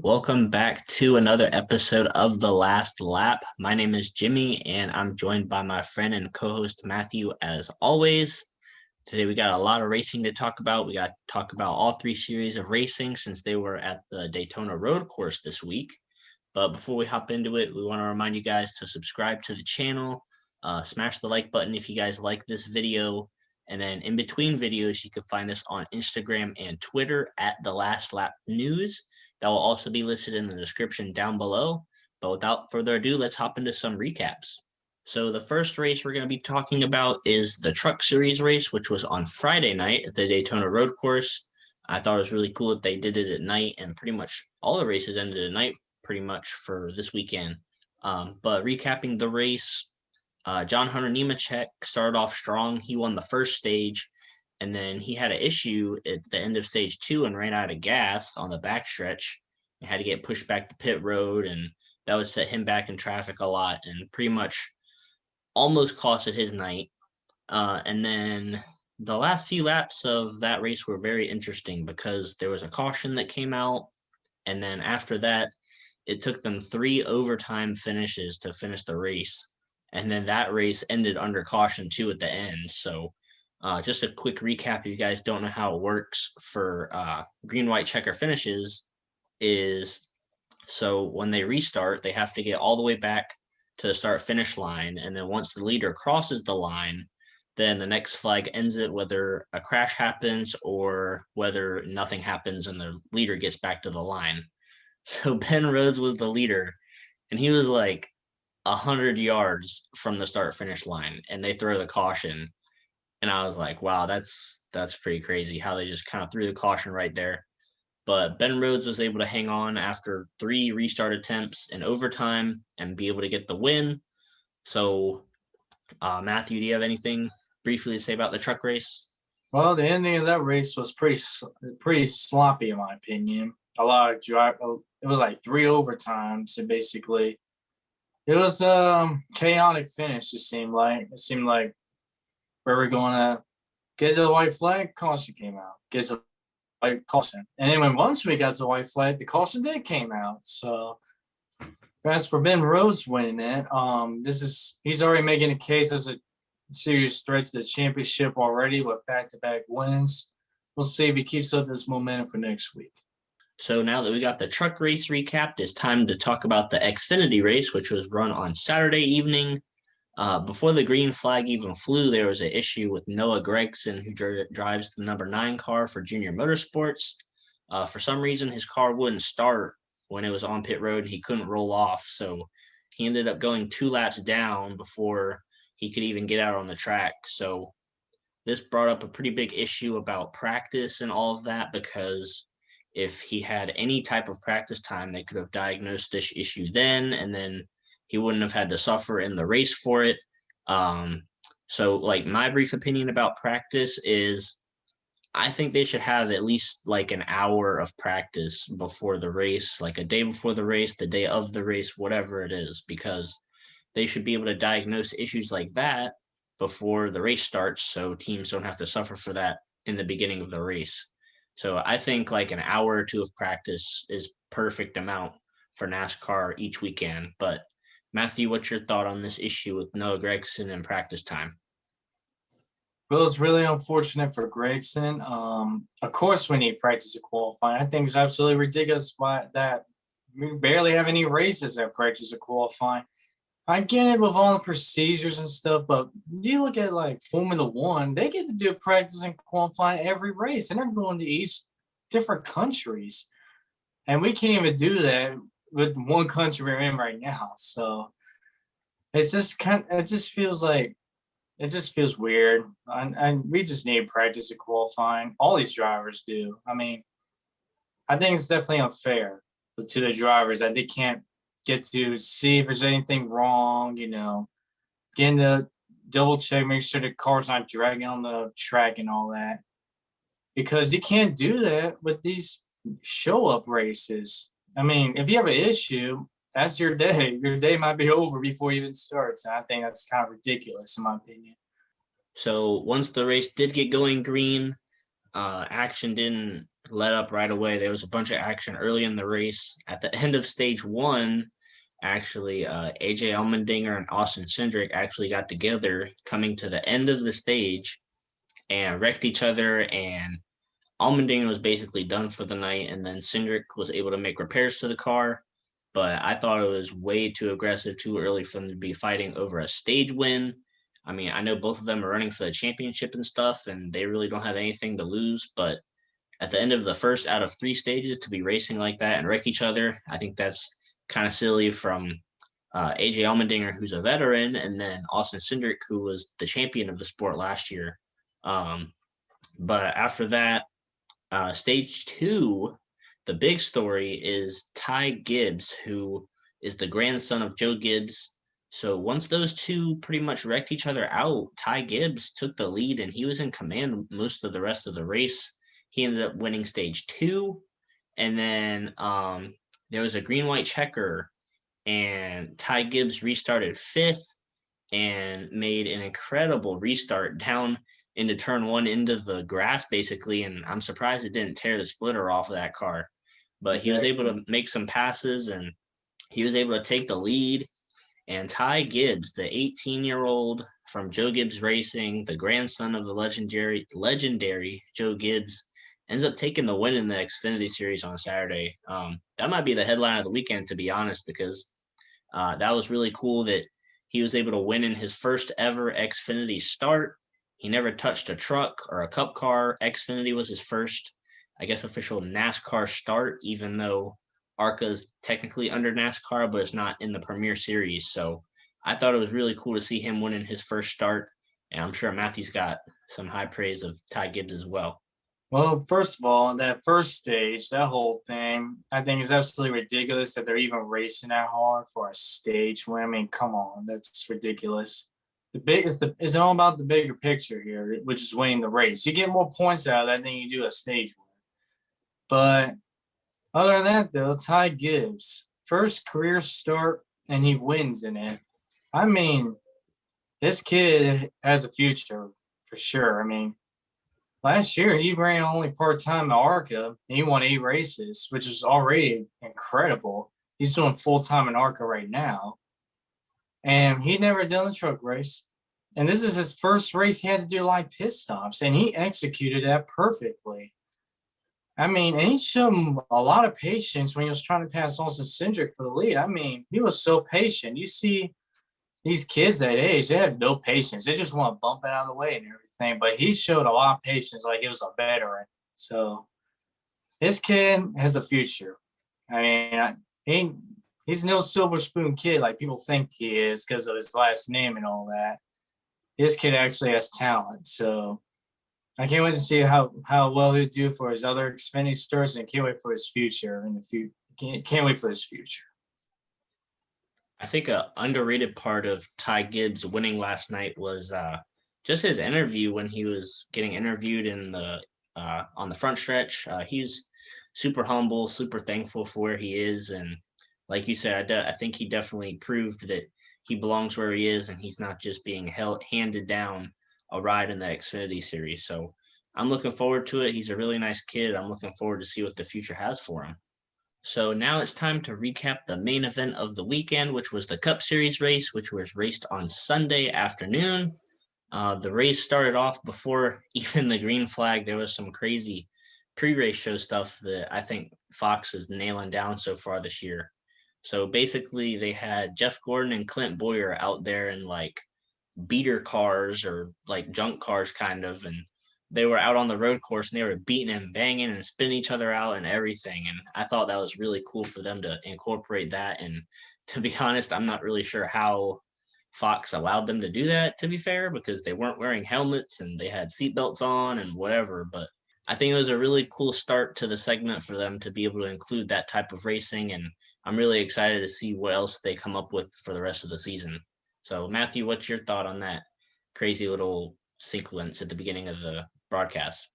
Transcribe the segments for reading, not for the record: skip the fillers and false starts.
Welcome back to another episode of The Last Lap. My name is Jimmy, and I'm joined by my friend and co-host Matthew as always. Today we got a lot of racing to talk about. We got to talk about all three series of racing since they were at the Daytona Road Course this week. But before we hop into it, we want to remind you guys to subscribe to the channel, smash the like button if you guys like this video, and then in between videos, you can find us on Instagram and Twitter at The Last Lap News. That will also be listed in the description down below. But without further ado, let's hop into some recaps. So the first race we're going to be talking about is the Truck Series race, which was on Friday night at the Daytona Road Course. I thought it was really cool that they did it at night, and pretty much all the races ended at night pretty much for this weekend. But recapping the race, John Hunter Nemechek started off strong. He won the first stage, and then he had an issue at the end of stage 2 and ran out of gas on the backstretch and had to get pushed back to pit road, and that would set him back in traffic a lot and pretty much almost costed his night. And then the last few laps of that race were very interesting because there was a caution that came out, and then after that, it took them 3 overtime finishes to finish the race. And then that race ended under caution too at the end. So just a quick recap, if you guys don't know how it works for green, white checker finishes is, so when they restart, they have to get all the way back to the start finish line. And then once the leader crosses the line, then the next flag ends it, whether a crash happens or whether nothing happens and the leader gets back to the line. So Ben Rhodes was the leader, and he was like 100 yards from the start finish line, and they throw the caution. And I was like, wow, that's pretty crazy how they just kind of threw the caution right there. But Ben Rhodes was able to hang on after 3 restart attempts in overtime and be able to get the win. So, Matthew, do you have anything briefly to say about the truck race? Well, the ending of that race was pretty sloppy in my opinion. A lot of drive. It was like 3 overtimes, and basically, it was chaotic finish. It seemed like we were going to get to the white flag, caution came out. Get to the white caution, and then when once we got to the white flag, the caution did came out. So as for Ben Rhodes winning it, he's already making a case as a serious threat to the championship already with back-to-back wins. We'll see if he keeps up this momentum for next week. So now that we got the truck race recapped, it's time to talk about the Xfinity race, which was run on Saturday evening. Before the green flag even flew, there was an issue with Noah Gragson, who drives the number 9 car for Junior Motorsports. For some reason, his car wouldn't start when it was on pit road. He couldn't roll off, so he ended up going 2 laps down before he could even get out on the track. So this brought up a pretty big issue about practice and all of that, because if he had any type of practice time, they could have diagnosed this issue then, and then he wouldn't have had to suffer in the race for it. So like my brief opinion about practice is I think they should have at least like an hour of practice before the race, like a day before the race, the day of the race, whatever it is, because they should be able to diagnose issues like that before the race starts, so teams don't have to suffer for that in the beginning of the race. So I think like an hour or 2 of practice is perfect amount for NASCAR each weekend. But Matthew, what's your thought on this issue with Noah Gragson and practice time? Well, it's really unfortunate for Gragson. Of course, we need practice to qualify. I think it's absolutely ridiculous that we barely have any races at practice to qualify. I get it with all the procedures and stuff, but you look at like Formula One, they get to do practice and qualifying every race, and they're going to each different countries. And we can't even do that with one country we're in right now. So it's just it just feels weird. And we just need practice at qualifying. All these drivers do. I mean, I think it's definitely unfair to the drivers that they can't get to see if there's anything wrong, getting to double check, make sure the car's not dragging on the track and all that. Because you can't do that with these show up races. I mean, if you have an issue, that's your day. Your day might be over before it even starts. And I think that's kind of ridiculous in my opinion. So once the race did get going green, action didn't let up right away. There was a bunch of action early in the race. At the end of stage one, actually, AJ Allmendinger and Austin Cindric actually got together coming to the end of the stage and wrecked each other. And Allmendinger was basically done for the night. And then Cindric was able to make repairs to the car. But I thought it was way too aggressive, too early for them to be fighting over a stage win. I mean, I know both of them are running for the championship and stuff, and they really don't have anything to lose. But at the end of the first out of three stages to be racing like that and wreck each other, I think that's kind of silly from AJ Allmendinger, who's a veteran, and then Austin Cindric, who was the champion of the sport last year. But after that, stage two, the big story is Ty Gibbs, who is the grandson of Joe Gibbs. So once those two pretty much wrecked each other out, Ty Gibbs took the lead and he was in command most of the rest of the race. He ended up winning stage two. And then there was a green white checker, and Ty Gibbs restarted fifth and made an incredible restart down into turn one into the grass, basically. And I'm surprised it didn't tear the splitter off of that car. But he was able to make some passes and he was able to take the lead. And Ty Gibbs, the 18-year-old from Joe Gibbs Racing, the grandson of the legendary Joe Gibbs, ends up taking the win in the Xfinity Series on Saturday. That might be the headline of the weekend, to be honest, because that was really cool that he was able to win in his first ever Xfinity start. He never touched a truck or a cup car. Xfinity was his first, I guess, official NASCAR start, even though ARCA is technically under NASCAR, but it's not in the Premier Series. So I thought it was really cool to see him winning his first start. And I'm sure Matthew's got some high praise of Ty Gibbs as well. Well, first of all, that first stage, that whole thing, I think is absolutely ridiculous that they're even racing that hard for a stage win. I mean, come on, that's ridiculous. It's all about the bigger picture here, which is winning the race. You get more points out of that than you do a stage win. But other than that, though, Ty Gibbs, first career start, and he wins in it. I mean, this kid has a future for sure. I mean, last year, he ran only part-time at ARCA. He won 8 races, which is already incredible. He's doing full-time in ARCA right now. And he'd never done a truck race. And this is his first race he had to do like pit stops, and he executed that perfectly. I mean, and he showed a lot of patience when he was trying to pass Austin Cindric for the lead. I mean, he was so patient. You see these kids that age, they have no patience. They just want to bump it out of the way and everything. But he showed a lot of patience like he was a veteran. So this kid has a future. I mean, he's no silver spoon kid like people think he is because of his last name and all that. This kid actually has talent. So I can't wait to see how well he'll do for his other Xfinity starts, and can't wait for his future in the future. Can't wait for his future. I think an underrated part of Ty Gibbs winning last night was just his interview when he was getting interviewed in the on the front stretch. He's super humble, super thankful for where he is, and like you said, I think he definitely proved that he belongs where he is, and he's not just being handed down a ride in the Xfinity Series. So I'm looking forward to it. He's a really nice kid. I'm looking forward to see what the future has for him. So now it's time to recap the main event of the weekend, which was the Cup Series race, which was raced on Sunday afternoon. The race started off before even the green flag. There was some crazy pre-race show stuff that I think Fox is nailing down so far this year. So basically they had Jeff Gordon and Clint Boyer out there in like beater cars or like junk cars kind of, and they were out on the road course and they were beating and banging and spinning each other out and everything. And I thought that was really cool for them to incorporate that. And to be honest, I'm not really sure how Fox allowed them to do that, to be fair, because they weren't wearing helmets and they had seatbelts on and whatever. But I think it was a really cool start to the segment for them to be able to include that type of racing. And I'm really excited to see what else they come up with for the rest of the season. So, Matthew, what's your thought on that crazy little sequence at the beginning of the broadcast?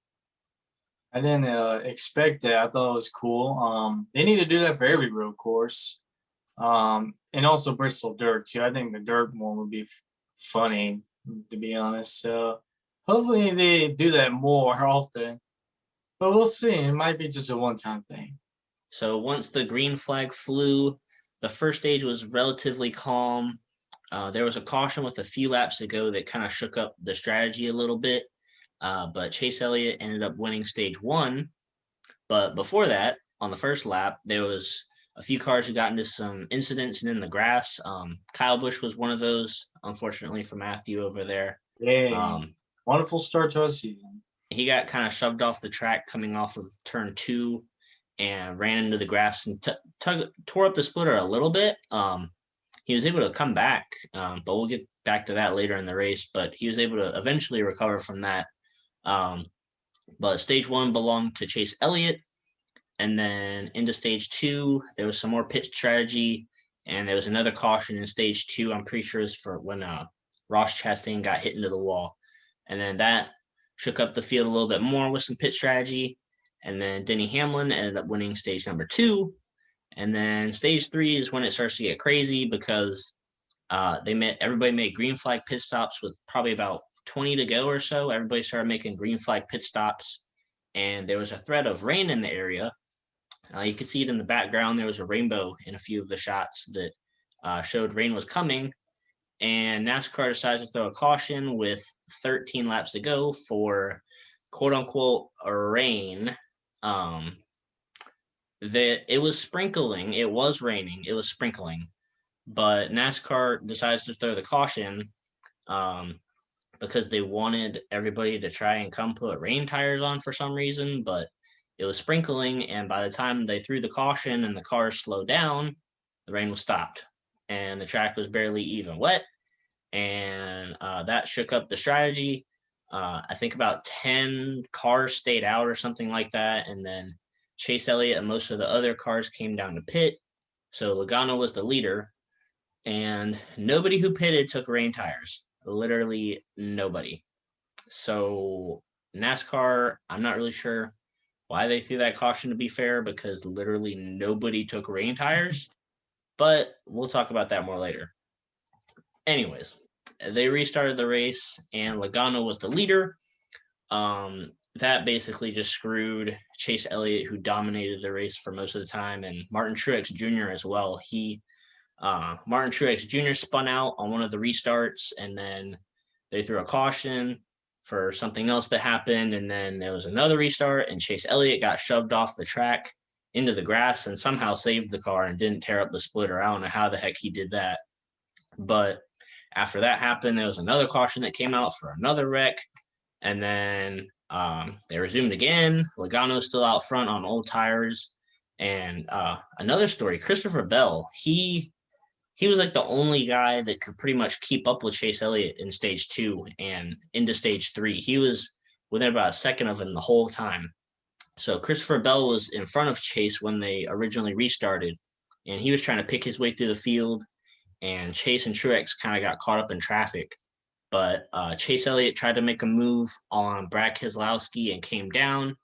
I didn't expect that. I thought it was cool. They need to do that for every road course. And also Bristol Dirt too. I think the Dirt one would be funny, to be honest. So hopefully they do that more often. But we'll see. It might be just a one-time thing. So once the green flag flew, the first stage was relatively calm. There was a caution with a few laps to go that kind of shook up the strategy a little bit. But Chase Elliott ended up winning stage one. But before that, on the first lap, there was a few cars who got into some incidents and in the grass. Kyle Busch was one of those, unfortunately for Matthew over there. Yay. Wonderful start to a season. He got kind of shoved off the track coming off of turn 2 and ran into the grass and tore up the splitter a little bit. He was able to come back, but we'll get back to that later in the race. But he was able to eventually recover from that. But stage one belonged to Chase Elliott. And then into stage 2, there was some more pit strategy. And there was another caution in stage 2. I'm pretty sure it's for when Ross Chastain got hit into the wall. And then that shook up the field a little bit more with some pit strategy. And then Denny Hamlin ended up winning stage number 2. And then stage 3 is when it starts to get crazy because everybody made green flag pit stops with probably about 20 to go or so. Everybody started making green flag pit stops. And there was a threat of rain in the area. You could see it in the background. There was a rainbow in a few of the shots that showed rain was coming. And NASCAR decides to throw a caution with 13 laps to go for quote unquote rain. It was sprinkling. It was raining. It was sprinkling. But NASCAR decides to throw the caution because they wanted everybody to try and come put rain tires on for some reason. But it was sprinkling. And by the time they threw the caution and the cars slowed down, the rain was stopped. And the track was barely even wet. And that shook up the strategy. I think about 10 cars stayed out or something like that. And then Chase Elliott and most of the other cars came down to pit. So Logano was the leader. And nobody who pitted took rain tires. Literally nobody. So NASCAR, I'm not really sure why they threw that caution, to be fair, because literally nobody took rain tires. But we'll talk about that more later. Anyways, they restarted the race and Logano was the leader. That basically just screwed Chase Elliott, who dominated the race for most of the time, and Martin Truex Jr. as well. Martin Truex Jr. spun out on one of the restarts, and then they threw a caution for something else that happened, and then there was another restart, and Chase Elliott got shoved off the track into the grass and somehow saved the car and didn't tear up the splitter. I don't know how the heck he did that. But after that happened, there was another caution that came out for another wreck, and then they resumed again. Logano's still out front on old tires. And another story, Christopher Bell, he was like the only guy that could pretty much keep up with Chase Elliott in stage 2 and into stage 3. He was within about a second of him the whole time. So Christopher Bell was in front of Chase when they originally restarted, and he was trying to pick his way through the field, and Chase and Truex kind of got caught up in traffic. But Chase Elliott tried to make a move on Brad Keselowski and came down,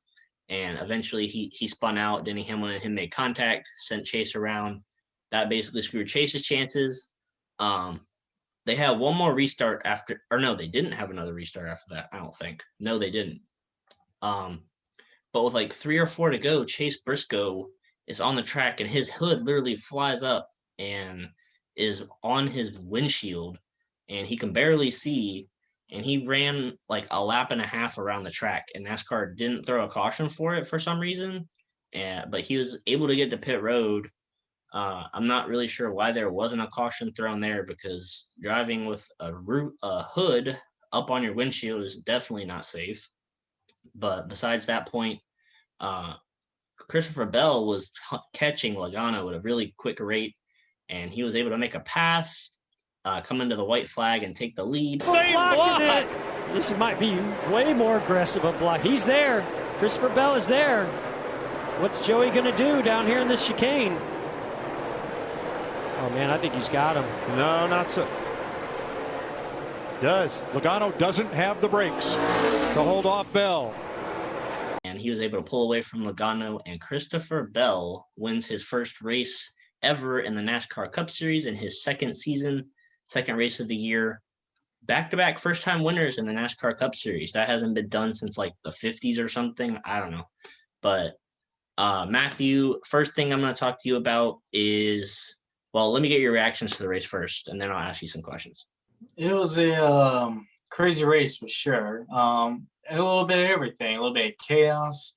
and eventually he spun out. Denny Hamlin and him made contact, sent Chase around. That basically screwed Chase's chances. They had one more restart after, or no, they didn't have another restart after that, I don't think. No, they didn't. But with like 3 or 4 to go, Chase Briscoe is on the track, and his hood literally flies up and is on his windshield, and he can barely see. And he ran like a lap and a half around the track, and NASCAR didn't throw a caution for it for some reason. But he was able to get to pit road. I'm not really sure why there wasn't a caution thrown there, because driving with a hood up on your windshield is definitely not safe. But besides that point, Christopher Bell was catching Logano at a really quick rate, and he was able to make a pass, come into the white flag and take the lead. Same block. This might be way more aggressive a block. He's there. Christopher Bell is there. What's Joey going to do down here in this chicane? Oh, man, I think he's got him. No, not so. Does. Logano doesn't have the brakes to hold off Bell. And he was able to pull away from Logano, and Christopher Bell wins his first race ever in the NASCAR Cup Series in his second season, second race of the year. back-to-back first-time winners in the NASCAR Cup Series. That hasn't been done since like the 50s or something. I don't know. But Matthew, first thing I'm going to talk to you about is, well, let me get your reactions to the race first, and then I'll ask you some questions. It was a crazy race for sure. A little bit of everything, a little bit of chaos,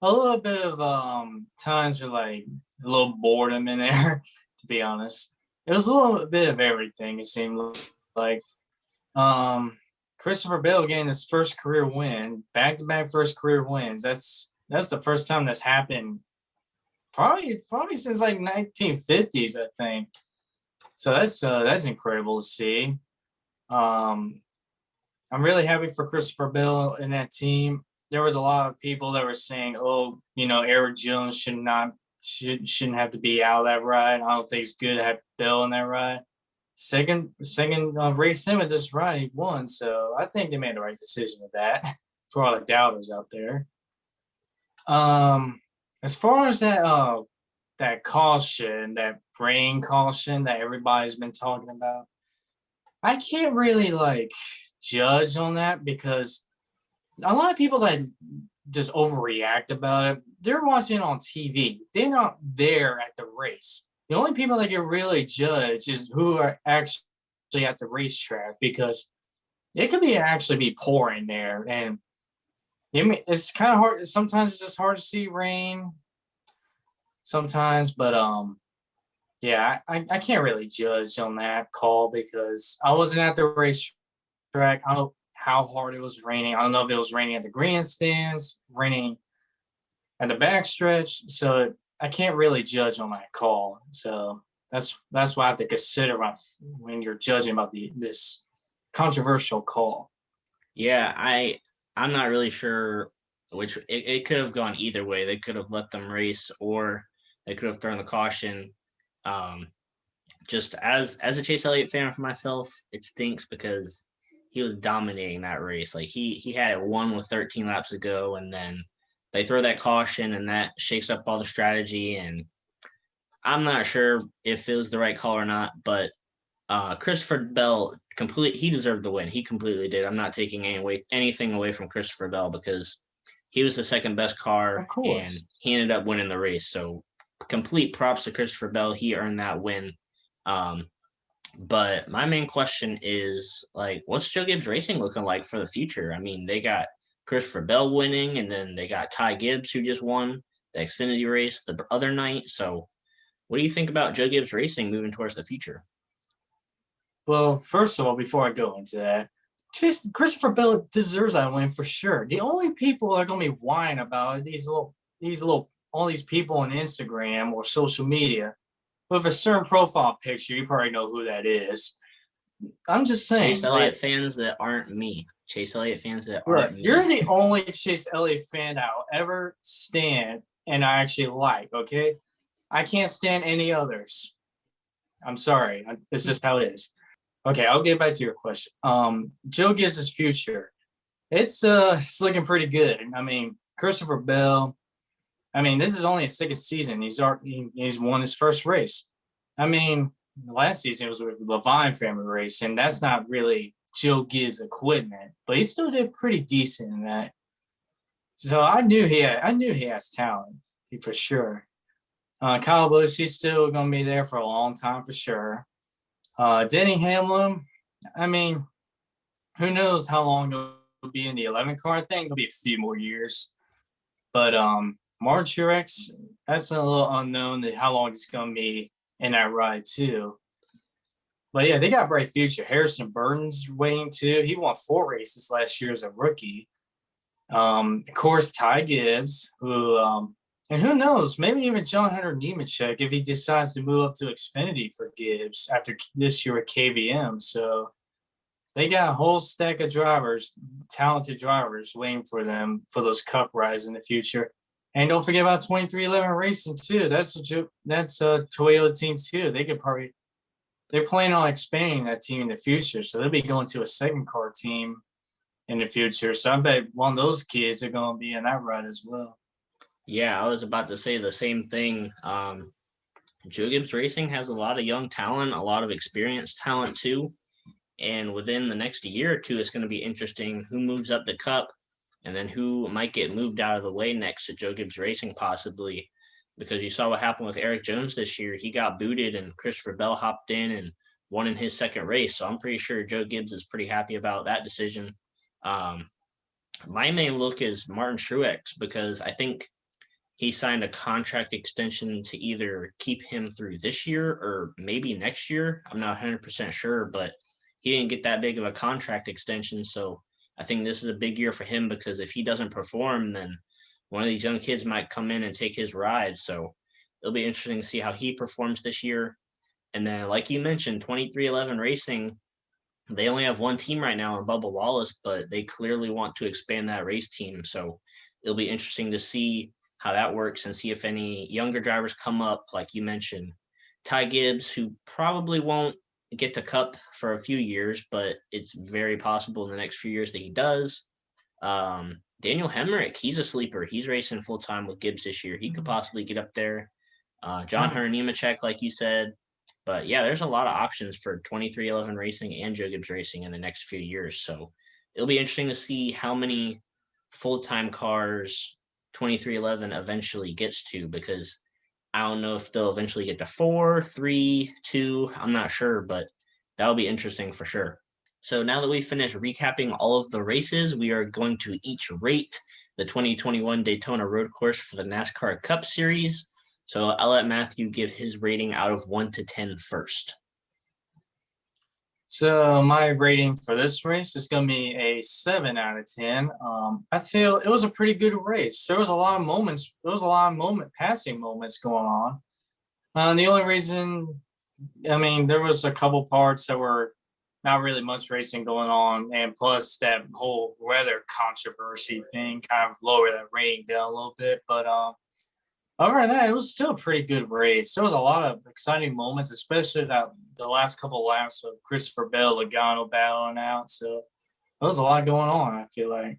a little bit of times where like a little boredom in there, to be honest. It was a little bit of everything, it seemed like. Christopher Bell getting his first career win, back-to-back first career wins. That's the first time that's happened probably since like 1950s, I think. So that's incredible to see. I'm really happy for Christopher Bell and that team. There was a lot of people that were saying, "Oh, Eric Jones shouldn't have to be out of that ride." I don't think it's good to have Bell in that ride. Second race in with this ride, he won. So I think they made the right decision with that. For all the doubters out there. As far as that caution, that rain caution that everybody's been talking about, I can't really like judge on that because a lot of people that just overreact about it, they're watching it on TV. They're not there at the race. The only people that can really judge is who are actually at the racetrack because it could actually be pouring there. And it's kind of hard. Sometimes it's just hard to see rain sometimes, but yeah, I can't really judge on that call because I wasn't at the racetrack. I don't know how hard it was raining. I don't know if it was raining at the grandstands, raining at the backstretch. So I can't really judge on that call. So that's what I have to consider when you're judging about this controversial call. Yeah, I'm not really sure which it could have gone either way. They could have let them race or they could have thrown the caution. Just as a Chase Elliott fan for myself, it stinks because he was dominating that race. Like he had it won with 13 laps to go, and then they throw that caution and that shakes up all the strategy. And I'm not sure if it was the right call or not, but Christopher Bell he deserved the win. He completely did. I'm not taking anything away from Christopher Bell because he was the second best car and he ended up winning the race. So complete props to Christopher Bell. He earned that win. But my main question is like, what's Joe Gibbs Racing looking like for the future? I mean, they got Christopher Bell winning, and then they got Ty Gibbs who just won the Xfinity race the other night. So what do you think about Joe Gibbs Racing moving towards the future? Well, first of all, before I go into that, Christopher Bell deserves that win for sure. The only people that are gonna be whining about it, all these people on Instagram or social media with a certain profile picture, you probably know who that is. I'm just saying. Chase Elliott fans that aren't me. Chase Elliott fans that aren't me. You're the only Chase Elliott fan that I'll ever stand and I actually like, okay? I can't stand any others. I'm sorry. It's just how it is. Okay, I'll get back to your question. Joe Gibbs' his future. It's looking pretty good. I mean, Christopher Bell, this is only his second season. He's won his first race. I mean, last season it was with Levine family race, and that's not really Joe Gibbs equipment, but he still did pretty decent in that. So I knew he has talent for sure. Kyle Busch, he's still gonna be there for a long time for sure. Denny Hamlin, who knows how long he'll be in the 11 car? I think it'll be a few more years. But Martin Truex, that's a little unknown how long it's going to be in that ride too. But yeah, they got a bright future. Harrison Burton's waiting too. He won 4 races last year as a rookie. Of course, Ty Gibbs, who and who knows, maybe even John Hunter Nemechek if he decides to move up to Xfinity for Gibbs after this year at KBM. So they got a whole stack of drivers, talented drivers, waiting for them for those Cup rides in the future. And don't forget about 2311 Racing too. That's a Toyota team too. They're planning on expanding that team in the future, so they'll be going to a second car team in the future. So I bet one of those kids are going to be in that ride as well. Yeah, I was about to say the same thing. Joe Gibbs Racing has a lot of young talent, a lot of experienced talent too. And within the next year or two, it's going to be interesting who moves up to Cup and then who might get moved out of the way next to Joe Gibbs Racing possibly, because you saw what happened with Eric Jones this year. He got booted and Christopher Bell hopped in and won in his second race. So I'm pretty sure Joe Gibbs is pretty happy about that decision. My main look is Martin Truex, because I think he signed a contract extension to either keep him through this year or maybe next year. I'm not 100% sure, but he didn't get that big of a contract extension. So I think this is a big year for him, because if he doesn't perform, then one of these young kids might come in and take his ride. So it'll be interesting to see how he performs this year. And then, like you mentioned, 2311 Racing, they only have one team right now in Bubba Wallace, but they clearly want to expand that race team. So it'll be interesting to see how that works and see if any younger drivers come up, like you mentioned. Ty Gibbs, who probably won't get to Cup for a few years, but it's very possible in the next few years that he does. Daniel Hemrick, he's a sleeper. He's racing full-time with Gibbs this year. He could possibly get up there. John Hunter Nemechek, like you said. But yeah, there's a lot of options for 2311 Racing and Joe Gibbs Racing in the next few years. So it'll be interesting to see how many full-time cars 2311 eventually gets to, because I don't know if they'll eventually get to 4, 3, 2. I'm not sure, but that'll be interesting for sure. So now that we finished recapping all of the races, we are going to each rate the 2021 Daytona Road Course for the NASCAR Cup Series. So I'll let Matthew give his rating out of 1 to 10 first. So my rating for this race is going to be a 7 out of 10. I feel it was a pretty good race. There was a lot of moments. There was a lot of passing moments going on. The only reason, I mean, there was a couple parts that were not really much racing going on, and plus that whole weather controversy thing kind of lowered that rating down a little bit. But other than that, it was still a pretty good race. There was a lot of exciting moments, especially the last couple of laps of Christopher Bell, Logano battling out. So there was a lot going on, I feel like.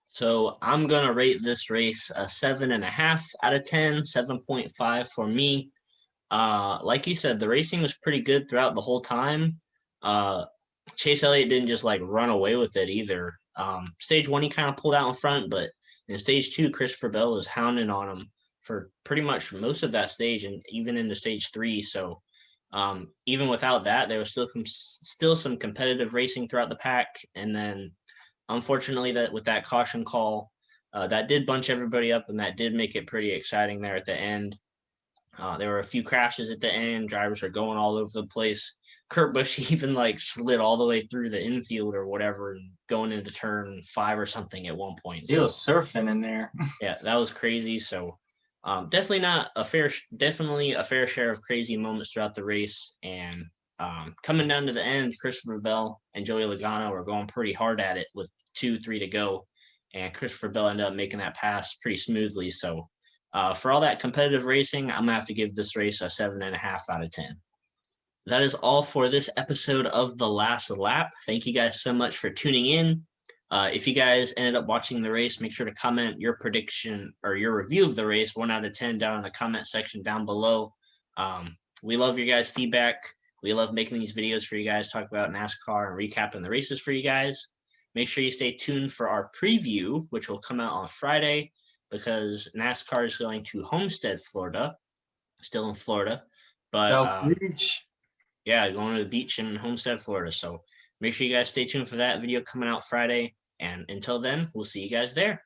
So I'm going to rate this race a 7.5 out of 10, 7.5 for me. Like you said, the racing was pretty good throughout the whole time. Chase Elliott didn't just like run away with it either. Stage 1, he kind of pulled out in front, but in stage 2, Christopher Bell was hounding on him for pretty much most of that stage, and even into stage 3. So even without that, there was still some competitive racing throughout the pack. And then unfortunately, that with that caution call, that did bunch everybody up, and that did make it pretty exciting there at the end. There were a few crashes at the end. Drivers were going all over the place. Kurt Busch even like slid all the way through the infield or whatever, and going into turn 5 or something at one point. He was surfing in there. Yeah, that was crazy. So definitely a fair share of crazy moments throughout the race. And coming down to the end, Christopher Bell and Joey Logano were going pretty hard at it with 2-3 to go. And Christopher Bell ended up making that pass pretty smoothly. So for all that competitive racing, I'm going to have to give this race a 7.5 out of 10. That is all for this episode of The Last Lap. Thank you guys so much for tuning in. If you guys ended up watching the race, make sure to comment your prediction or your review of the race, 1 out of 10, down in the comment section down below. We love your guys' feedback. We love making these videos for you guys, talk about NASCAR and recapping the races for you guys. Make sure you stay tuned for our preview, which will come out on Friday, because NASCAR is going to Homestead, Florida, still in Florida. But Beach. Yeah, going to the beach in Homestead, Florida. So make sure you guys stay tuned for that video coming out Friday. And until then, we'll see you guys there.